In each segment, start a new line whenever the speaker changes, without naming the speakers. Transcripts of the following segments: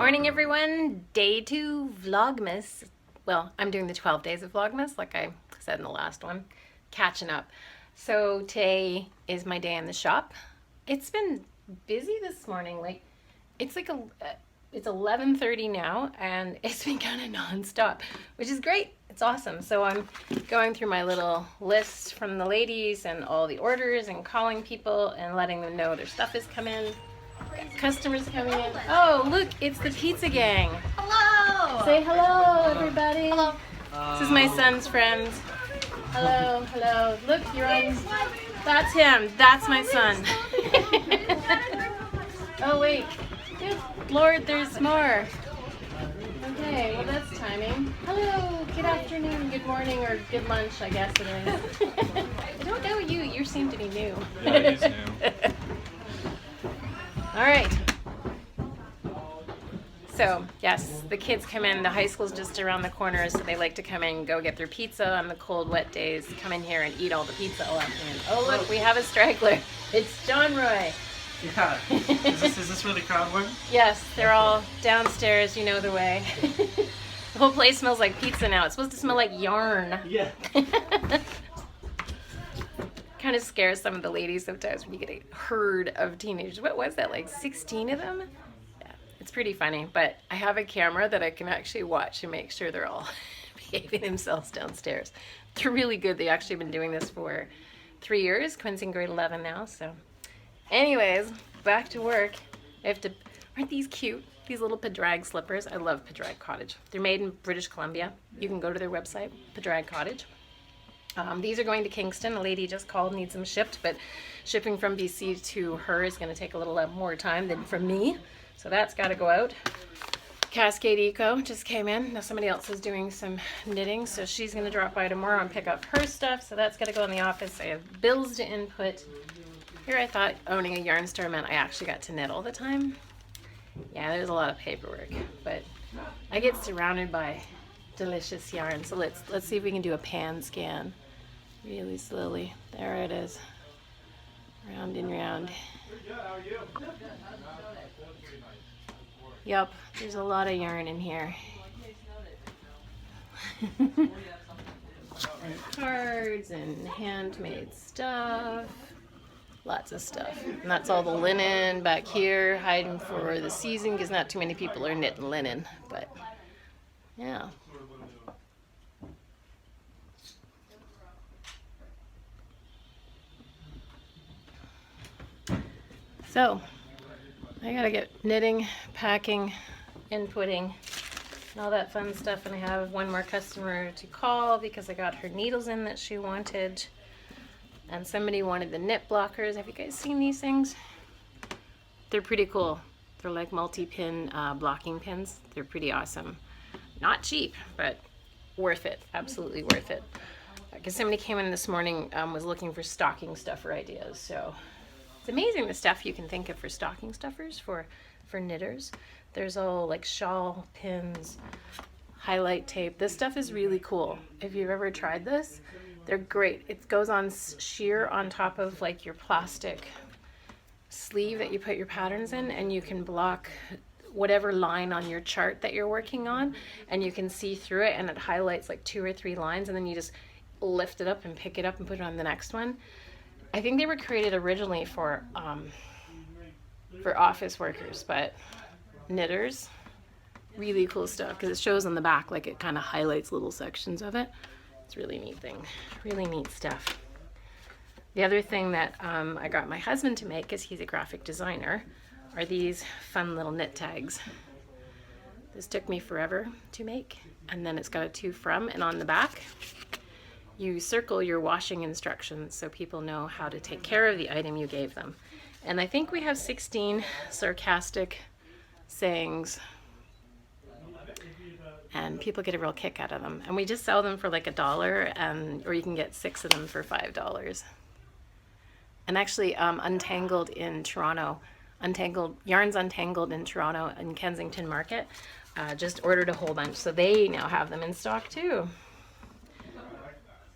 Morning everyone, day 2 Vlogmas. Well, I'm doing the 12 days of Vlogmas like I said in the last one, catching up. So today is my day in the shop. It's been busy this morning, like it's 11:30 now and it's been kind of non-stop, which is great. It's awesome. So I'm going through my little list from the ladies and all the orders and calling people and letting them know their stuff is coming. Customers coming in. Oh, look, it's the pizza gang.
Hello!
Say hello, everybody.
Hello.
This is my son's friend. Hello, hello. Look, you're on. That's him. That's my son. Oh, wait. Good Lord, there's more. Okay, well, that's timing. Hello, good afternoon, good morning, or good lunch, I guess it is. I don't know you. You seem to be new.
Yeah, he's new.
All right. So, yes, the kids come in. The high school's just around the corner, so they like to come in and go get their pizza on the cold, wet days. Come in here and eat all the pizza all afternoon. Oh, look, we have a straggler. It's John Roy.
Yeah. Is this where the crowd went?
Yes, they're all downstairs. You know the way. The whole place smells like pizza now. It's supposed to smell like yarn.
Yeah.
Kind of scares some of the ladies sometimes when you get a herd of teenagers. What was that, like 16 of them? Yeah, it's pretty funny, but I have a camera that I can actually watch and make sure they're all behaving themselves downstairs. They're really good. They've actually been doing this for 3 years. Quinn's in grade 11 now, so. Anyways, back to work. Aren't these cute? These little Padraig slippers. I love Padraig Cottage. They're made in British Columbia. You can go to their website, Padraig Cottage. These are going to Kingston. A lady just called, needs them shipped, but shipping from BC to her is going to take a little more time than from me. So that's got to go out. Cascade Eco just came in. Now somebody else is doing some knitting, so she's going to drop by tomorrow and pick up her stuff. So that's got to go in the office. I have bills to input. Here I thought owning a yarn store meant I actually got to knit all the time. Yeah, there's a lot of paperwork, but I get surrounded by delicious yarn. So let's see if we can do a pan scan. Really slowly. There it is. Round and round. Yup, there's a lot of yarn in here. And cards and handmade stuff. Lots of stuff. And that's all the linen back here, hiding for the season because not too many people are knitting linen. But yeah. So, I gotta get knitting, packing, inputting, and all that fun stuff. And I have one more customer to call because I got her needles in that she wanted. And somebody wanted the knit blockers. Have you guys seen these things? They're pretty cool. They're like multi-pin blocking pins. They're pretty awesome. Not cheap, but worth it. Absolutely worth it. Because somebody came in this morning, was looking for stocking stuffer ideas. So it's amazing the stuff you can think of for stocking stuffers for knitters. There's all like shawl pins, highlight tape. This stuff is really cool. If you've ever tried this, they're great. It goes on sheer on top of like your plastic sleeve that you put your patterns in, and you can block whatever line on your chart that you're working on, and you can see through it, and it highlights like 2 or 3 lines, and then you just lift it up and pick it up and put it on the next one. I think they were created originally for office workers, but knitters, really cool stuff because it shows on the back, like it kind of highlights little sections of it. It's a really neat thing, really neat stuff. The other thing that I got my husband to make, because he's a graphic designer, are these fun little knit tags. This took me forever to make, and then it's got a to from, and on the back you circle your washing instructions so people know how to take care of the item you gave them. And I think we have 16 sarcastic sayings, and people get a real kick out of them. And we just sell them for like $1, or you can get 6 of them for $5. And actually, Untangled in Toronto, Yarns Untangled in Toronto and Kensington Market, just ordered a whole bunch, so they now have them in stock too.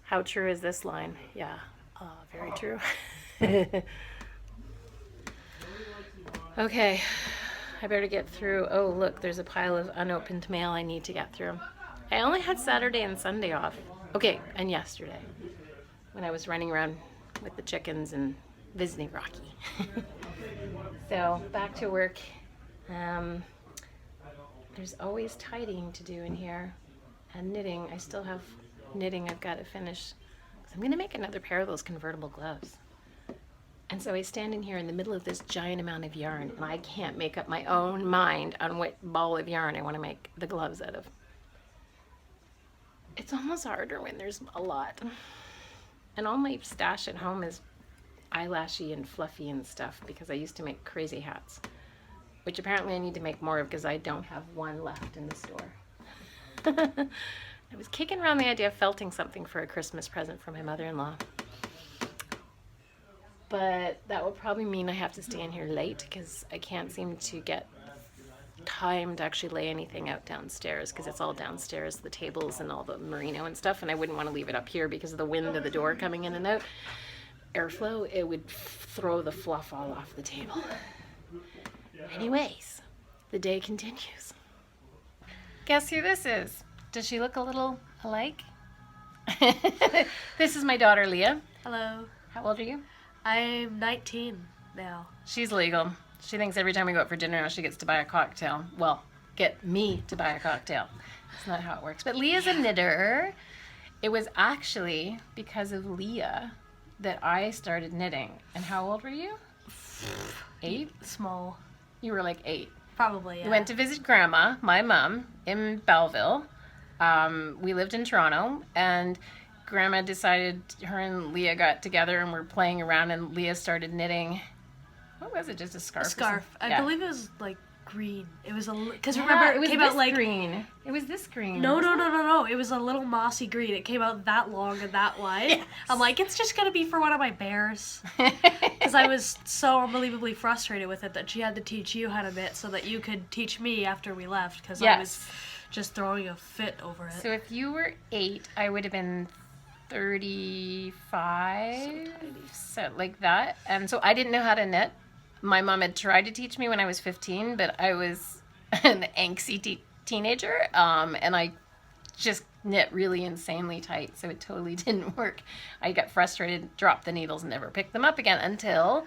How true is this line? Yeah, very true. Okay, I better get through. Oh, look, there's a pile of unopened mail I need to get through. I only had Saturday and Sunday off. Okay, and yesterday when I was running around with the chickens and visiting Rocky. So, back to work. There's always tidying to do in here. And knitting. I still have knitting I've got to finish. I'm going to make another pair of those convertible gloves. And so I stand in here in the middle of this giant amount of yarn, and I can't make up my own mind on what ball of yarn I want to make the gloves out of. It's almost harder when there's a lot. And all my stash at home is eyelashy and fluffy and stuff because I used to make crazy hats, which apparently I need to make more of because I don't have one left in the store. I was kicking around the idea of felting something for a Christmas present for my mother-in-law. But that will probably mean I have to stay in here late because I can't seem to get time to actually lay anything out downstairs because it's all downstairs, the tables and all the merino and stuff, and I wouldn't want to leave it up here because of the wind of the door coming in and out. Airflow, it would throw the fluff all off the table. Anyways, the day continues. Guess who this is? Does she look a little alike? This is my daughter, Leah.
Hello.
How old are you?
I'm 19 now.
She's legal. She thinks every time we go out for dinner now she gets to buy a cocktail. Well, get me to buy a cocktail. That's not how it works. But Leah's a knitter. It was actually because of Leah that I started knitting. And how old were you? 8?
Small.
You were like 8.
Probably, yeah.
We went to visit Grandma, my mom, in Belleville. We lived in Toronto, and Grandma decided her and Leah got together and were playing around, and Leah started knitting. What was it? Just a scarf?
A scarf. I believe it was like green. It was a because
Yeah,
remember
it was
came
this
out like
green. It was this green.
no.
wasn't it?
It was a little mossy green. It came out that long and that wide.
Yes.
I'm like, it's just gonna be for one of my bears. Because I was so unbelievably frustrated with it that she had to teach you how to knit so that you could teach me after we left. Because I was just throwing a fit over it.
So if you were 8, I would have been 35, so like that. And so I didn't know how to knit. My mom had tried to teach me when I was 15, but I was an angsty teenager, and I just knit really insanely tight, so it totally didn't work. I got frustrated, dropped the needles, and never picked them up again until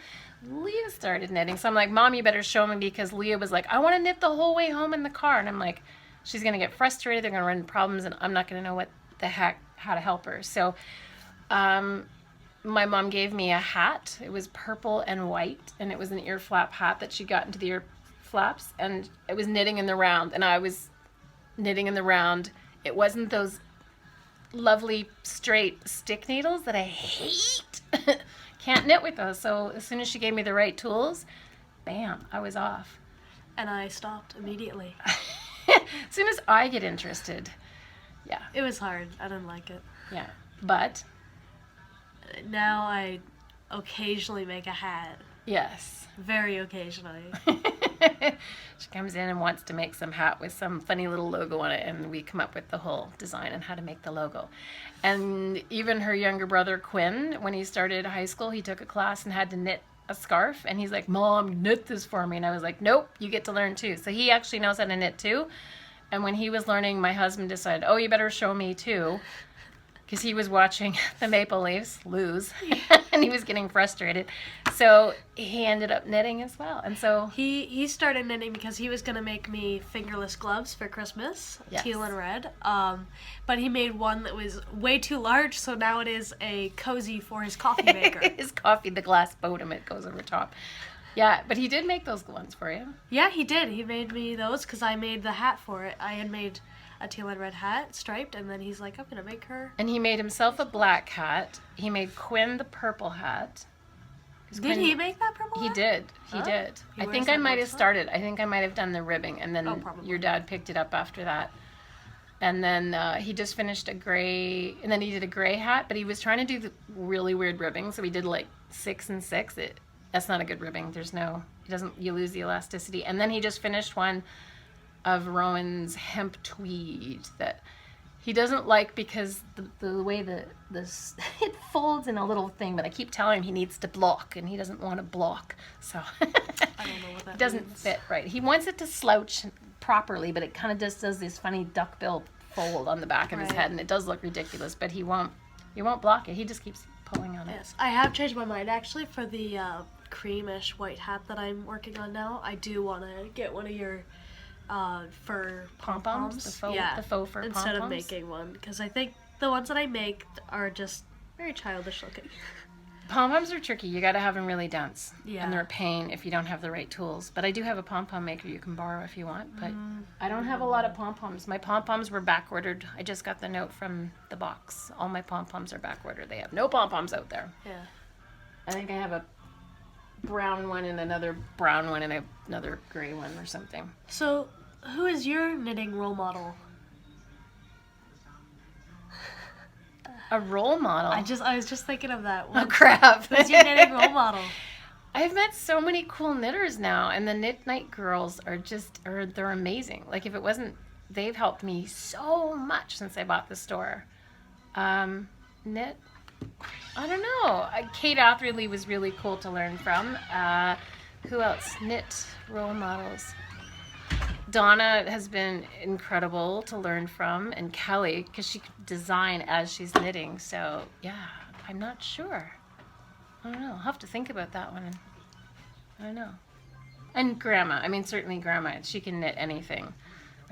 Leah started knitting. So I'm like, Mom, you better show me, because Leah was like, I want to knit the whole way home in the car. And I'm like, she's going to get frustrated, they're going to run into problems, and I'm not going to know what the heck, how to help her. So my mom gave me a hat. It was purple and white, and it was an ear flap hat that she got into the ear flaps, and it was knitting in the round, and I was knitting in the round. It wasn't those lovely straight stick needles that I hate. Can't knit with those. So as soon as she gave me the right tools, bam, I was off.
And I stopped immediately.
As soon as I get interested, yeah.
It was hard. I didn't like it.
Yeah, but
Now I occasionally make a hat.
yes.
Very occasionally.
She comes in and wants to make some hat with some funny little logo on it, and we come up with the whole design and how to make the logo. And even her younger brother Quinn, when he started high school, he took a class and had to knit a scarf, and he's like, Mom, knit this for me. And I was like, nope, you get to learn too. So he actually knows how to knit too. And when he was learning, my husband decided, oh, you better show me too, because he was watching the Maple Leafs lose and he was getting frustrated. So he ended up knitting as well. And so
He started knitting because he was going to make me fingerless gloves for Christmas,
Yes.
teal and red. But he made one that was way too large, so now it is a cozy for his coffee maker.
his coffee, the glass bottom, it goes over top. Yeah, but he did make those ones for you.
Yeah, he did. He made me those because I made the hat for it. I had made a teal and red hat, striped, and then he's like, I'm going to make her.
And he made himself a black hat. He made Quinn the purple hat. 'Cause
Did
Quinn-
he make that purple
He
hat?
did. He
Huh?
did.
He
I
wears
think
that
I might
all
have
the time?
started. I think I might have done the ribbing, and then
Probably.
your dad picked it up after that. And then he just finished a gray, and then he did a gray hat, but he was trying to do the really weird ribbing, so he did like 6 and 6. That's not a good ribbing. You lose the elasticity. And then he just finished one of Rowan's hemp tweed that He doesn't like because the way this it folds in a little thing, but I keep telling him he needs to block, and he doesn't want to block, so
I don't know what that
it doesn't
means.
fit right. He wants it to slouch properly, but it kind of just does this funny duckbill fold on the back of his
Right.
head, and it does look ridiculous. But he won't block it. He just keeps pulling on it.
Yes, I have changed my mind actually for the creamish white hat that I'm working on now. I do want to get one of your fur
Pom-poms?
pom-poms.
The faux fur
instead of
pom-poms?
making one, because I think the ones that I make are just very childish looking.
Pom-poms are tricky. You got to have them really dense.
Yeah.
And they're a pain if you don't have the right tools. But I do have a pom-pom maker you can borrow if you want. But I don't have a lot of pom-poms. My pom-poms were back-ordered. I just got the note from the box. All my pom-poms are back-ordered. They have no pom-poms out there.
Yeah.
I think I have a brown one and another brown one and another gray one or something.
So, who is your knitting role model?
A role model?
I was just thinking of that.
Oh, crap.
Who's your knitting role model?
I've met so many cool knitters now, and the Knit Night girls they're amazing. Like, if it wasn't, they've helped me so much since I bought the store. Knit, I don't know. Kate Atherley was really cool to learn from. Who else? Knit role models. Donna has been incredible to learn from, and Kelly, because she could design as she's knitting. So, yeah, I'm not sure. I don't know. I'll have to think about that one. I don't know. And Grandma. I mean, certainly Grandma. She can knit anything.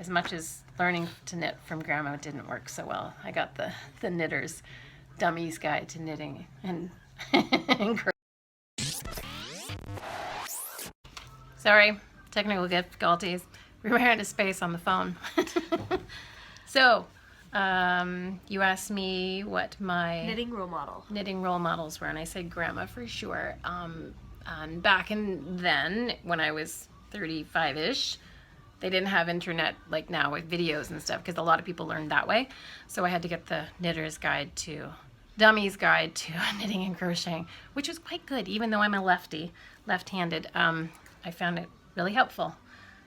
As much as learning to knit from Grandma didn't work so well. I got the Knitter's Dummy's Guide to Knitting. And sorry, technical difficulties. We ran out of space on the phone. So, you asked me what my
Knitting role model.
knitting role models were, and I said Grandma for sure. And back then, when I was 35-ish, they didn't have internet like now with videos and stuff, because a lot of people learned that way. So I had to get the Knitter's Guide to Dummy's Guide to Knitting and Crocheting, which was quite good, even though I'm a left-handed. I found it really helpful.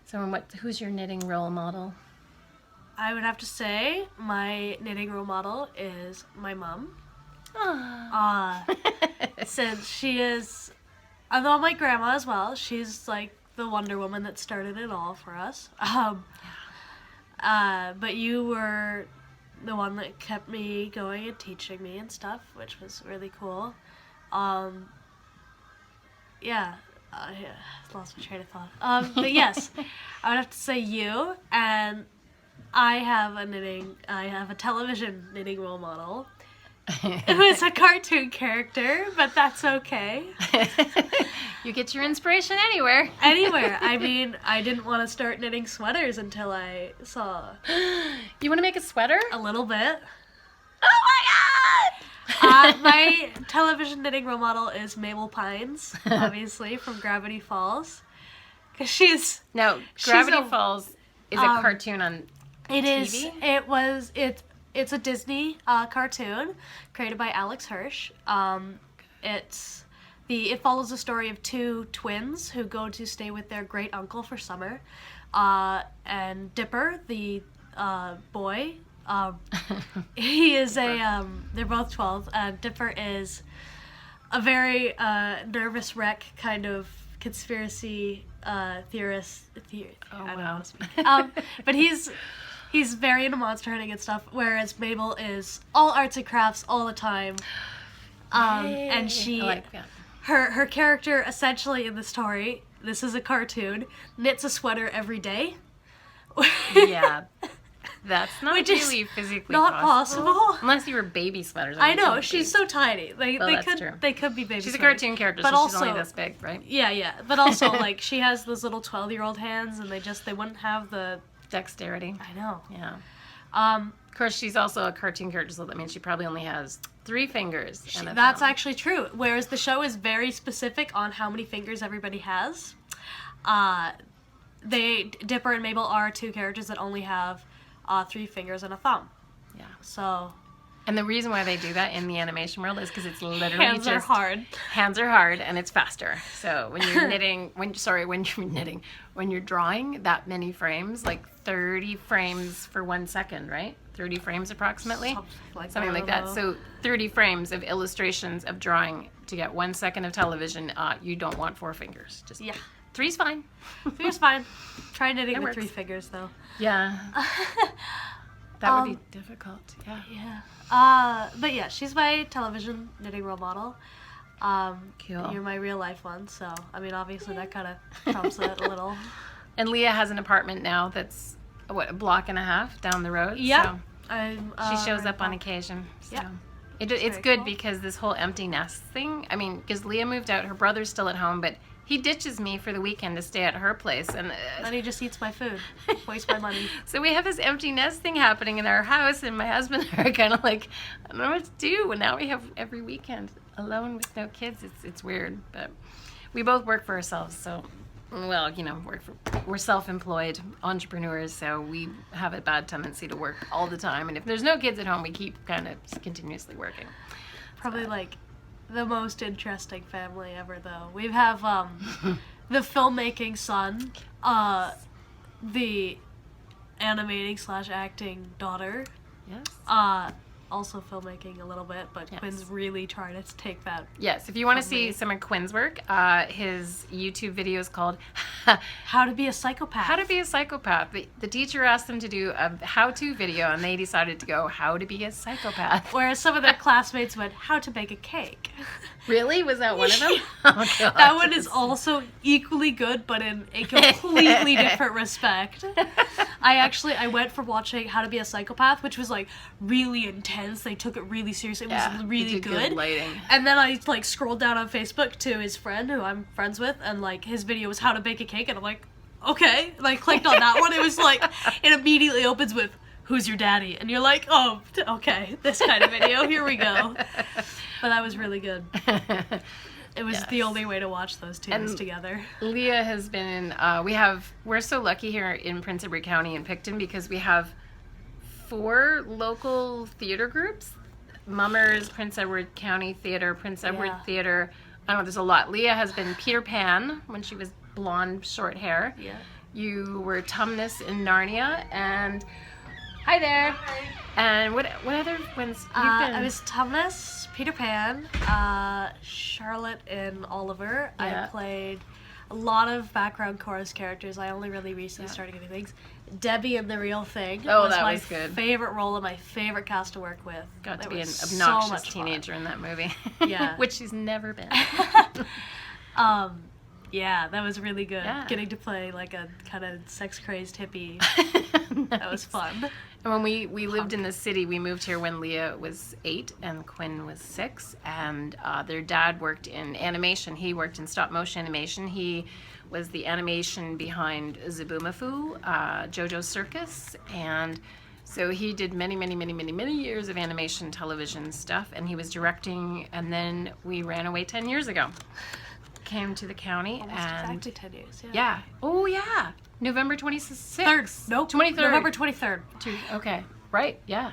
So, who's your knitting role model?
I would have to say my knitting role model is my mom. Since she is, although my grandma as well, she's like the Wonder Woman that started it all for us. But you were the one that kept me going and teaching me and stuff, which was really cool. Lost my train of thought. But yes, I would have to say you, and I have a television knitting role model who is a cartoon character, but that's okay.
You get your inspiration anywhere.
Anywhere. I mean, I didn't want to start knitting sweaters until I saw
You want to make a sweater?
a little bit.
Oh my god!
My television knitting role model is Mabel Pines, obviously, from Gravity Falls. Because she's
Gravity
a-
Falls is a cartoon on TV?
It's a Disney cartoon created by Alex Hirsch. It follows the story of two twins who go to stay with their great uncle for summer. And Dipper, the boy, he is they're both 12. Dipper is a very nervous wreck kind of conspiracy theorist. I don't know how to speak. But he's very into monster hunting and stuff, whereas Mabel is all arts and crafts all the time. And she,
I like that.
her character essentially in the story, this is a cartoon, knits a sweater every day.
Yeah. That's not
Which is
really physically
not possible.
Unless you were baby sweaters.
I know, she's so tiny.
That's true.
They could be baby
She's a
sweaters.
cartoon character,
But
so she's
also-
only this big, right?
Yeah. But also, like, she has those little 12-year-old hands, and they wouldn't have the...
Dexterity.
I know.
Yeah.
Um,
Of course, she's also a cartoon character, so that means she probably only has 3 fingers. And a
that's
thumb.
actually true. Whereas the show is very specific on how many fingers everybody has. Dipper and Mabel are two characters that only have 3 fingers and a thumb.
Yeah.
So
And the reason why they do that in the animation world is because it's literally
Hands are hard.
Hands are hard and it's faster. So when you're when you're drawing that many frames, like 30 frames for 1 second, right? 30 frames approximately. Something like that. So 30 frames of illustrations of drawing to get 1 second of television, you don't want 4 fingers. Just 3's fine.
3's fine. Try knitting
It
with
works.
3 fingers though.
Yeah. That would be difficult. Yeah.
Yeah. But yeah, she's my television knitting role model.
Cool.
You're my real life one, so I mean, obviously that kind of trumps it a little.
And Leah has an apartment now that's a block and a half down the road.
Yeah.
So she shows up on occasion. So.
Yeah.
It's
very
good
cool.
because this whole empty nest thing, I mean, because Leah moved out, her brother's still at home, but he ditches me for the weekend to stay at her place. And
Then he just eats my food. Waste my money.
so we have this empty nest thing happening in our house, and my husband and I are kind of like, I don't know what to do. And now we have every weekend alone with no kids. It's weird, but we both work for ourselves, so, well, you know, we're self-employed entrepreneurs, so we have a bad tendency to work all the time. And if there's no kids at home, we keep kind of continuously working.
Probably like the most interesting family ever, though. We have the filmmaking son, the animating / acting daughter,
Yes.
also filmmaking a little bit, but
Yes.
Quinn's really trying to take that.
Yes, if you want to
From
see
me.
some of Quinn's work, his YouTube video is called
How to be a psychopath.
How to Be a Psychopath. The teacher asked them to do a how-to video, and they decided to go, How to Be a Psychopath.
Whereas some of their classmates went, how to bake a cake.
Really? Was that one of them? Oh, God.
That one is also equally good, but in a completely different respect. I went for watching How to Be a Psychopath, which was like really intense. They took it really seriously. It was
they
really
did
good.
lighting.
And then I like scrolled down on Facebook to his friend who I'm friends with, and like his video was How to Bake a Cake, and I'm like, okay. And I clicked on that one. It was like, it immediately opens with, who's your daddy? And you're like, oh, okay, this kind of video. Here we go. But that was really good. It was the only way to watch those two together.
Leah has been in, we're so lucky here in Prince Edward County in Picton because we have 4 local theater groups. Mummers, Prince Edward County Theater, Prince Edward Theater. I don't know, there's a lot. Leah has been Peter Pan when she was blonde, short hair.
Yeah.
You were Tumnus in Narnia, and hi there. Hi. And what other ones you've been?
I was Tumnus, Peter Pan, Charlotte in Oliver.
Yeah.
I played a lot of background chorus characters. I only really recently started getting things. Debbie in The Real Thing was
that
my
was good.
favorite role and my favorite cast to work with.
Got to
It
be an
was
obnoxious
so much fun.
teenager in that movie.
Yeah.
Which she's never been.
Yeah, that was really good.
Yeah.
Getting to play like a kind of sex-crazed hippie. That was fun.
And when we lived in the city, we moved here when Leah was 8 and Quinn was 6. And their dad worked in animation. He worked in stop-motion animation. He was the animation behind Zaboomafoo, JoJo's Circus. And so he did many years of animation television stuff. And he was directing. And then we ran away 10 years ago. Came to the county.
Almost exactly 10 years,
Yeah. Oh, yeah. November 26th.
3rd. Nope.
23rd.
November 23rd.
Okay. Right. Yeah.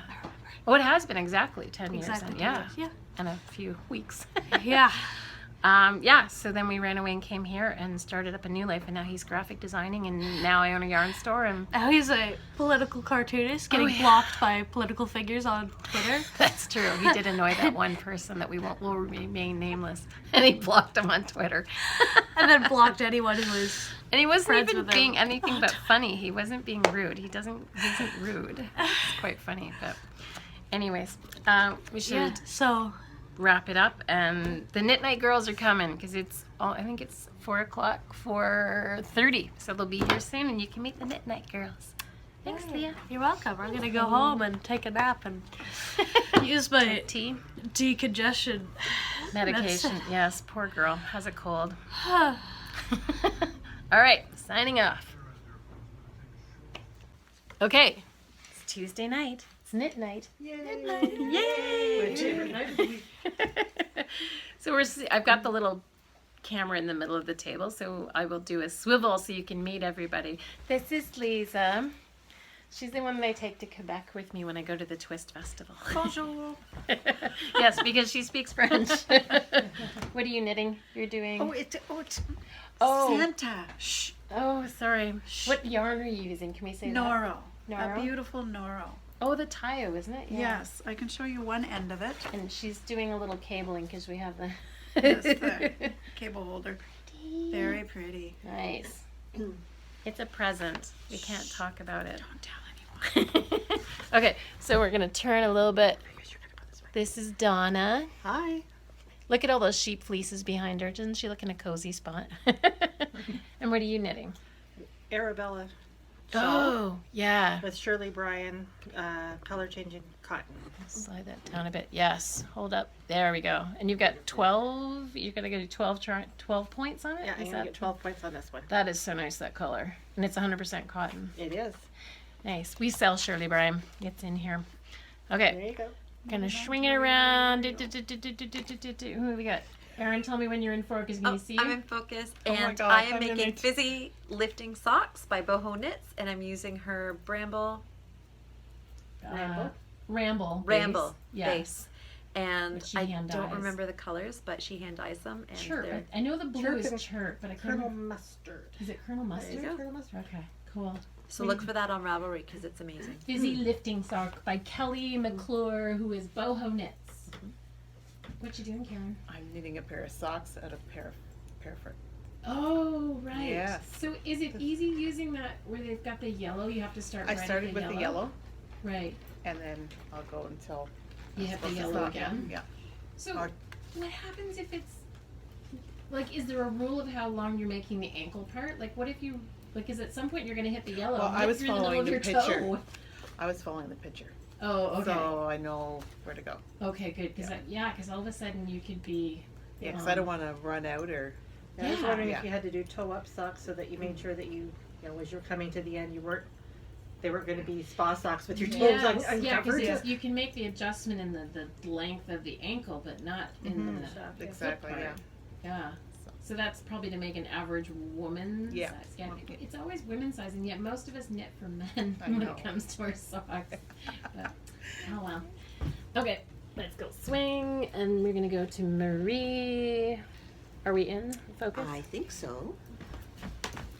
Oh, it has been exactly 10 years.
Exactly
Then.
10
Yeah.
years, yeah.
And a few weeks.
Yeah.
Yeah. So then we ran away and came here and started up a new life. And now he's graphic designing, and now I own a yarn store. And
Now he's a political cartoonist getting blocked by political figures on Twitter.
that's true. He did annoy that one person that will remain nameless, and he blocked him on Twitter.
And then blocked anyone who was.
And he wasn't
friends
even
with him.
being anything but funny. He wasn't being rude. He isn't rude. It's quite funny. But anyways, we should
Yeah. So.
wrap it up. And the Knit Night girls are coming because I think it's 4:30. So they'll be here soon, and you can meet the Knit Night girls. Thanks, Leah.
You're welcome. I'm gonna go home and take a nap and use my
Tea
decongestion
medication.
medicine.
Yes, poor girl has a cold. All right, signing off. Okay, it's Tuesday night. It's Knit Night. Yay! So I've got the little camera in the middle of the table, so I will do a swivel so you can meet everybody. This is Lisa. She's the one that I take to Quebec with me when I go to the Twist Festival.
Bonjour.
Yes, because she speaks French. What are you knitting? You're doing.
It's
Oh.
Santa. Shh.
Oh, sorry. What yarn are you using? Can we say that?
Noro.
Noro?
A beautiful Noro.
Oh, the Tayo, isn't it? Yeah.
Yes, I can show you one end of it.
And she's doing a little cabling because we have the.
Yes, the cable holder. Very pretty.
Nice. It's a present. We can't talk about it.
Don't tell anyone.
Okay, so we're gonna turn a little bit. This is Donna.
Hi.
Look at all those sheep fleeces behind her. Doesn't she look in a cozy spot? And what are you knitting?
Arabella shawl
Oh, yeah.
with Shirley Bryan color changing cotton.
Slide that down a bit. Yes. Hold up. There we go. And you've got 12. You're going to do 12 points on it?
Yeah, I'm
Is
gonna
that-
get 12 points on this one.
That is so nice, that color. And it's 100% cotton.
It is.
Nice. We sell Shirley Bryan. It's in here. Okay.
There you go.
Gonna swing it around. Who do we got? Erin, tell me when you're in focus. Can you see?
I'm in focus,
Oh my
and
gosh,
I am
I'm
making
gonna-
fizzy lifting socks by Boho Knits, and I'm using her
Ramble.
Ramble
Base. Yeah.
base. And
Which she
I
hand
don't
dyes.
remember the colors, but she hand dyes them, and
Chirp.
they're
I know the blue
Chirp
is
and
chirp, but I can't
Colonel
remember.
Mustard.
Is it Colonel Mustard?
you go.
Colonel Mustard.
Okay, cool.
so look for that on Ravelry because it's amazing.
Fizzy Lifting Sock by Kelly McClure, who is Boho Knits. What you doing, Karen?
I'm knitting a pair of socks out of paraffin.
Oh, right.
Yes.
So is it easy using that where they've got the yellow? You have to start
I
writing
started with the yellow,
Right.
and then I'll go until
You have the
it's
yellow
not-
again.
Yeah.
So
Or-
what happens if it's like, is there a rule of how long you're making the ankle part? Like, what if you, because at some point you're going to hit the yellow.
Well,
and
I
hit
was
through the middle
following
of
the
your
picture.
toe.
I was following the picture,
Oh, okay.
so I know where to go.
Okay, good. Because because all of a sudden you could be.
Yeah, because I don't want to run out or.
I was
Yeah.
wondering
Yeah.
if you had to do toe-up socks so that you made sure that you know, as you're coming to the end, they weren't going to be spa socks with your toes
Yes,
uncovered.
because you can make the adjustment in the length of the ankle, but not in the
Shaft,
foot
Exactly.
part.
Yeah.
Yeah. So that's probably to make an average woman
Yeah.
size. Yeah, it's always women's size, and yet most of us knit for men
I
when
know.
it comes to our socks. But, oh well. Okay, let's go swing, and we're gonna go to Marie. Are we in focus?
I think so.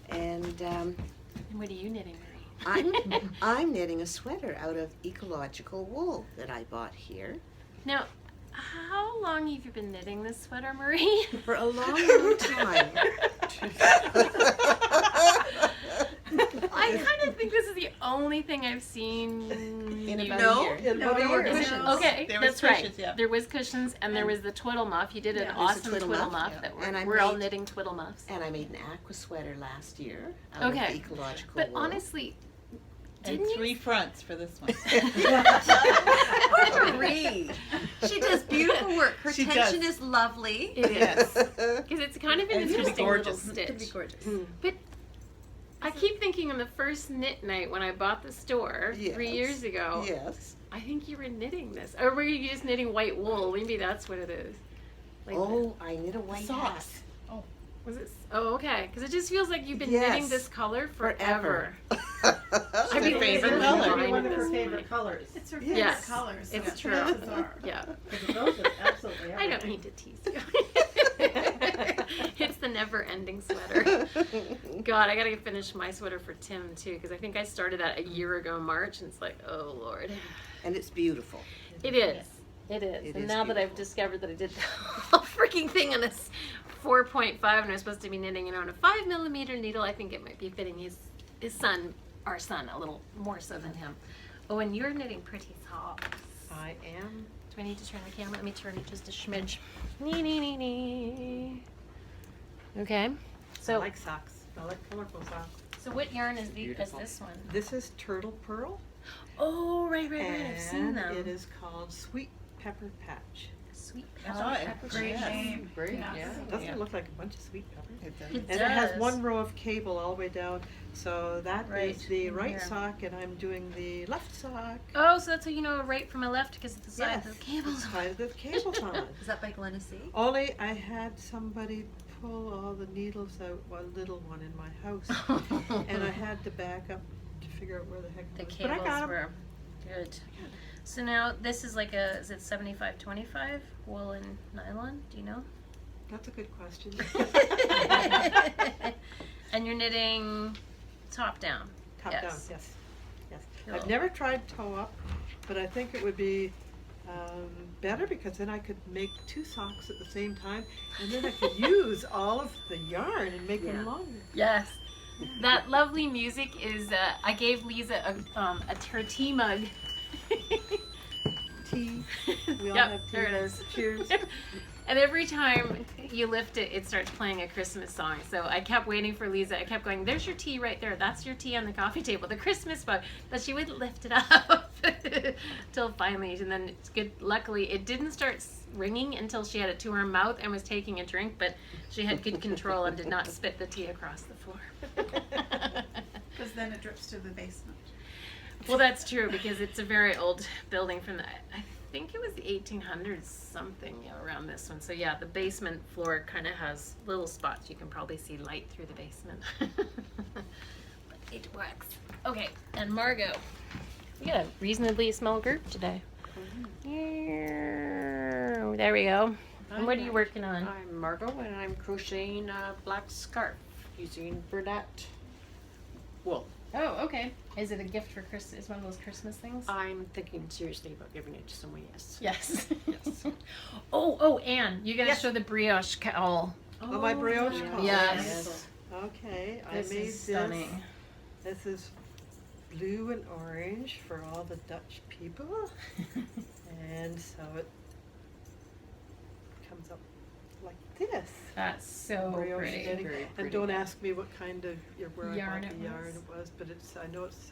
And
And what are you knitting, Marie?
I'm knitting a sweater out of ecological wool that I bought here
Now, how long have you been knitting this sweater, Marie?
for a long, long time.
I kind of think this is the only thing I've seen.
In
you
about
know?
a year.
In about a
there were
year.
cushions.
Okay,
There was
that's right.
cushions, yeah.
There was cushions, and there was the twiddle muff. You did an
Yeah. There's a
awesome
twiddle
twiddle
muff,
muff
yeah.
that
And I
we're all
made-
knitting twiddle muffs.
And I made an aqua sweater last year out
Okay.
of ecological
But
wool.
honestly,
And
didn't
3 fronts for this one.
Poor Marie. She does beautiful work. Her
She
tension
does.
is lovely.
it is
Yes.
because it's kind of an
It's gonna be
interesting little
gorgeous.
stitch.
gorgeous.
But I keep thinking on the first knit night when I bought the store 3
Yes.
years ago,
Yes.
I think you were knitting this, or were you just knitting white wool? Maybe that's what it is. Like
Oh, I knit a white hat.
Socks.
was it? Oh, okay. Because it just feels like you've been
Yes.
knitting this color forever.
I
mean,
favorite
it's
color.
really
One of
this
her
one.
favorite colors.
It's her
Yes.
favorite colors.
It's
so
true.
chances are.
Yeah.
Because those are absolutely
I don't
everything.
mean to tease you. It's the never-ending sweater. God, I gotta finish my sweater for Tim too, because I think I started that a year ago March, and it's like, oh Lord,
And it's beautiful.
it is. It is.
It
And
is
now that I've
beautiful.
discovered that I did the whole freaking thing on a 4.5, and I was supposed to be knitting it on a 5mm needle, I think it might be fitting his son, our son, a little more so than him. Oh, and you're knitting pretty socks.
I am.
Do I need to turn the camera? Let me turn it just a smidge. Nee, nee, nee, nee. Okay.
I
So,
like socks. I like colorful socks.
so what yarn is
Beautiful.
this one?
This is Turtle Pearl.
Oh, right. I've seen
And
them.
it is called Sweet Pepper Patch.
Sweet
Oh,
pepper.
Great
yes.
name.
Great.
Yeah.
Yeah.
Doesn't
Yeah.
it look like a bunch of sweet peppers?
It does.
It
And it has
does.
one row of cable all the way down. So that is
Right,
the
in
right
here.
sock, and I'm doing the left sock.
Oh, so that's how you know a right from a left because of the side
Yes,
of the cables.
Side of the cables on.
Is that by Glenna C?
Only I had somebody pull all the needles out, one little one in my house, and I had to back up to
figure out where the heck
The
it was. But I
cables
got 'em.
were good. So now this is like is it 75-25 wool and nylon? Do you know?
That's a good question.
And you're knitting top down.
Top
Yes.
down, yes. Yes.
Cool.
I've never tried toe up, but I think it would be better because then I could make 2 socks at the same time, and then I could use all of the yarn and make them longer.
Yes. That lovely music is. I gave Lisa her tea mug.
Tea. We all
Yep,
have tea.
there it is.
Cheers.
And every time you lift it, it starts playing a Christmas song. So I kept waiting for Lisa. I kept going, there's your tea right there. That's your tea on the coffee table, the Christmas mug. But she wouldn't lift it up till finally. And then it's good. Luckily, it didn't start ringing until she had it to her mouth and was taking a drink. But she had good control and did not spit the tea across the floor.
Because then it drips to the basement.
Well, that's true because it's a very old building from the, I think it was the 1800s something, around this one. So yeah, the basement floor kind of has little spots. You can probably see light through the basement. But it works. Okay, and Margot, we got a reasonably small group today. There we go. And what are you working on?
I'm Margot and I'm crocheting a black scarf using Bernat wool.
Oh, okay. Is it a gift for Christmas? Is one of those Christmas things?
I'm thinking seriously about giving it to someone, yes.
Yes.
Yes.
Oh, Anne, you gotta
Yes.
show the brioche cowl.
Oh, my brioche
yeah.
cowl.
Yes.
Okay,
This
I made
is stunning.
This is blue and orange for all the Dutch people. And so it comes up like this.
That's so
Brioche
pretty.
knitting.
Very
And
pretty.
don't ask me what kind of where
Yarn
I bought
it
the yarn
was.
it was, but it's I know it's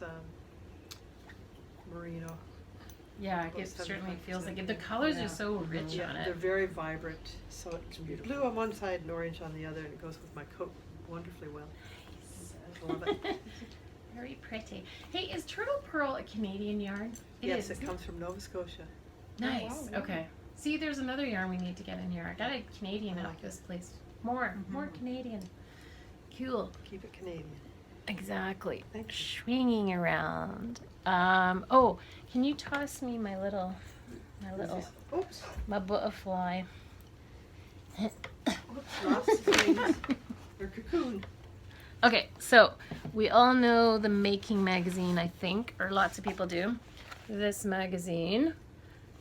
merino.
Yeah, it
About
certainly
75%.
feels like it. The colors are so rich on
They're
it.
very vibrant. So it's
beautiful.
blue on one side and orange on the other, and it goes with my coat wonderfully well. I love it.
Very pretty. Hey, is Turtle Pearl a Canadian yarn?
Yes,
is.
it comes from Nova Scotia.
Nice. Okay. See, there's another yarn we need to get in here. I got a Canadian
I
out
like
this place. More Canadian. Cool.
Keep it Canadian.
Exactly.
Thank you.
Swinging around. Oh, can you toss me my little,
Oops.
my butterfly?
Lots of things. Or cocoon.
Okay, so we all know the Making magazine, I think, or lots of people do. This magazine,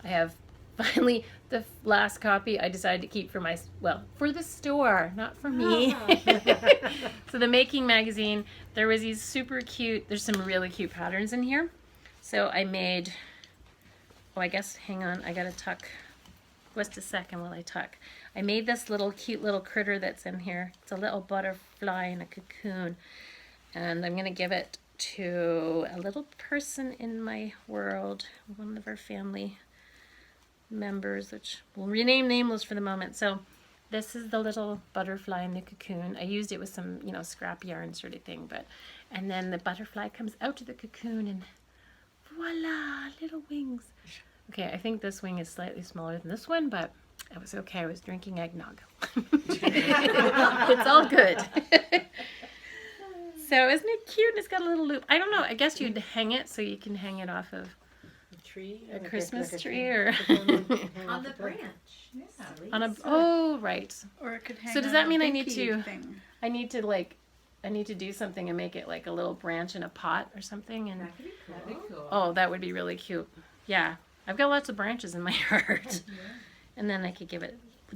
I have finally the last copy I decided to keep for for the store, not for me. So the Making magazine, there was these super cute, there's some really cute patterns in here. So I made, I guess, hang on, I gotta tuck. Just a second while I tuck. I made this little cute little critter that's in here. It's a little butterfly in a cocoon. And I'm gonna give it to a little person in my world, one of our family members, which we'll rename nameless for the moment. So this is the little butterfly in the cocoon. I used it with some, scrap yarn sort of thing, and then the butterfly comes out of the cocoon and voila, little wings. Okay, I think this wing is slightly smaller than this one, but it was okay. I was drinking eggnog. It's all good. So isn't it cute? It's got a little loop. I don't know. I guess you'd hang it so you can hang it off of
Tree?
a Christmas tree or
On the branch.
on a. Oh, right.
Or it could hang
So does
on
that
a
mean I need
binky
to-
thing.
I need to do something and make it like a little branch in a pot or something. And
That could be cool.
oh, that would be really cute. Yeah, I've got lots of branches in my yard, and then I could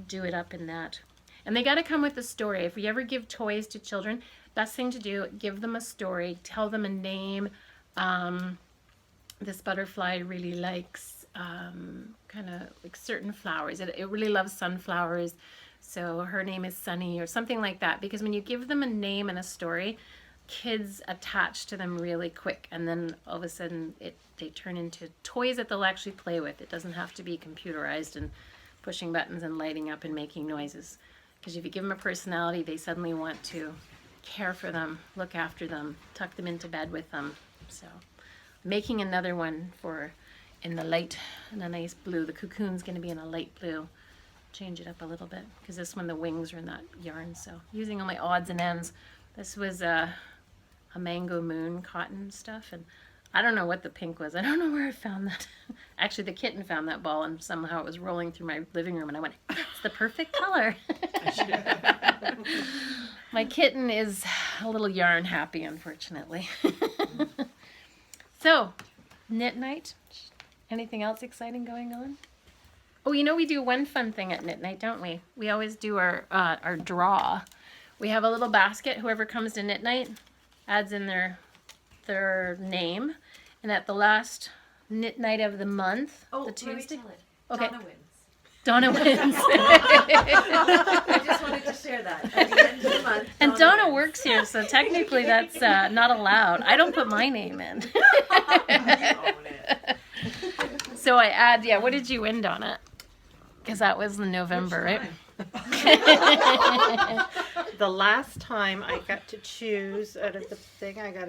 do it up in that. And they got to come with a story. If we ever give toys to children, best thing to do, give them a story, tell them a name. This butterfly really likes kind of like certain flowers. It really loves sunflowers. So her name is Sunny or something like that. Because when you give them a name and a story, kids attach to them really quick. And then all of a sudden they turn into toys that they'll actually play with. It doesn't have to be computerized and pushing buttons and lighting up and making noises. Because if you give them a personality, they suddenly want to care for them, look after them, tuck them into bed with them. So making another one in a nice blue. The cocoon's going to be in a light blue. Change it up a little bit because this one the wings are in that yarn. So using all my odds and ends. This was a mango moon cotton stuff, and I don't know what the pink was. I don't know where I found that. Actually, the kitten found that ball, and somehow it was rolling through my living room, and I went, it's the perfect color. My kitten is a little yarn happy, unfortunately. So, knit night. Anything else exciting going on? Oh, you know we do one fun thing at knit night, don't we? We always do our draw. We have a little basket. Whoever comes to knit night adds in their name, and at the last knit night of the month, the Tuesday. Okay. Donna wins.
I just wanted to share that at the end of the month.
And Donna works here, so technically that's not allowed. I don't put my name in. So I add, what did you win, Donna? Because that was in November, right?
The last time I got to choose out of the thing, I got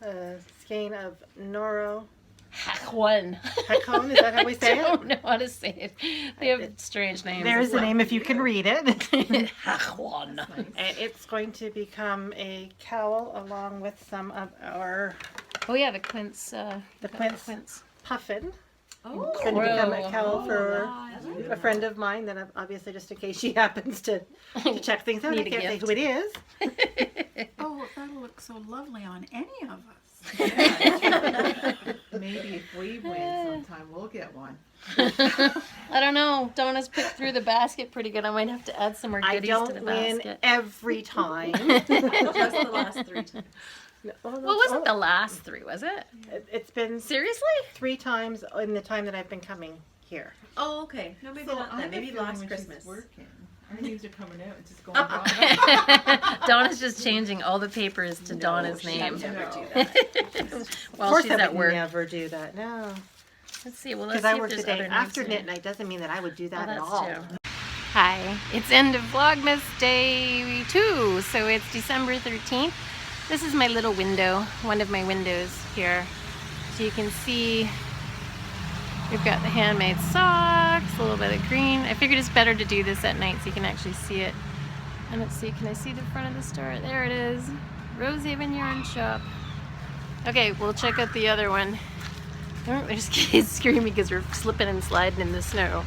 a skein of Noro.
Hakon.
Hakon, is that how we say
I don't know how to say it. They have strange names.
There's the name if you can read it.
Hakon.
And it's going to become a cowl along with some of our
Oh yeah, the quince.
quince puffin.
Oh,
It's going to become a cowl
Oh,
for
nice.
a friend of mine that obviously just in case she happens to check things out. I
Need a
can't say
gift.
who it is.
Oh, that'll look so lovely on any of us.
Maybe if we win sometime, we'll get one.
I don't know. Donna's picked through the basket pretty good. I might have to add some more
I
goodies to the
don't win
basket.
every time.
Just the last 3 times.
Well, it wasn't the last 3, was it?
It's been
Seriously?
3 times in the time that I've been coming here.
Oh, okay. No, maybe not
I
that.
have a
Maybe
feeling
last
when
Christmas.
she's working, our names are coming out and just going wrong.
Donna's just changing all the papers to Donna's
she
name
would
Never do
No.
that.
while
Of course
she's
I
at
would
work.
never do that, no.
Let's see. Well, let's
Because
see
I
if
work the
there's
day
other names
after
here.
knit night doesn't mean that I would do that at
That's
all.
true. Hi, it's end of Vlogmas day 2, so it's December 13th. This is my little window, one of my windows here. So you can see we've got the handmade socks, a little bit of green. I figured it's better to do this at night so you can actually see it. And let's see, can I see the front of the store? There it is, Rosehaven Yarn Shop. Okay, we'll check out the other one. There's kids screaming because we're slipping and sliding in the snow.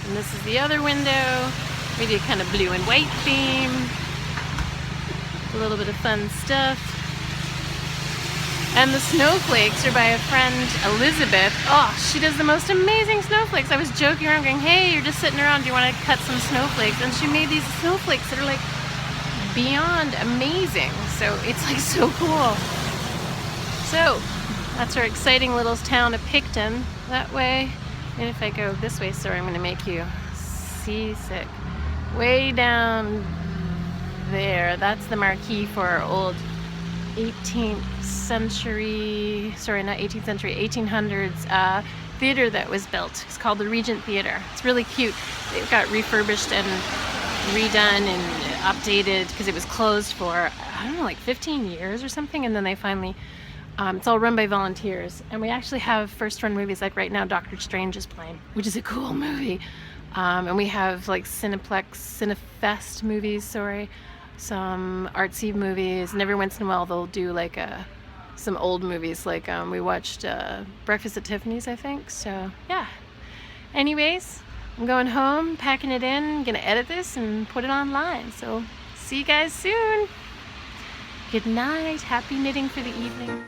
And this is the other window. We do kind of blue and white theme. A little bit of fun stuff. And the snowflakes are by a friend, Elizabeth. Oh, she does the most amazing snowflakes. I was joking around going, hey, you're just sitting around, do you want to cut some snowflakes? And she made these snowflakes that are like beyond amazing. So it's like so cool. So that's our exciting little town of Picton. That way, and if I go this way, sorry, I'm going to make you seasick. Way down there, that's the marquee for our old 18th century, sorry, not 18th century, 1800s theater that was built. It's called the Regent Theater. It's really cute. It got refurbished and redone and updated because it was closed for, I don't know, like 15 years or something, and then they finally, it's all run by volunteers. And we actually have first run movies, like right now Doctor Strange is playing, which is a cool movie. And we have like Cinefest movies, some artsy movies, and every once in a while they'll do like some old movies, like we watched Breakfast at Tiffany's, I think. So yeah, anyways, I'm going home, packing it in, gonna edit this and put it online, so see you guys soon. Good night, happy knitting for the evening.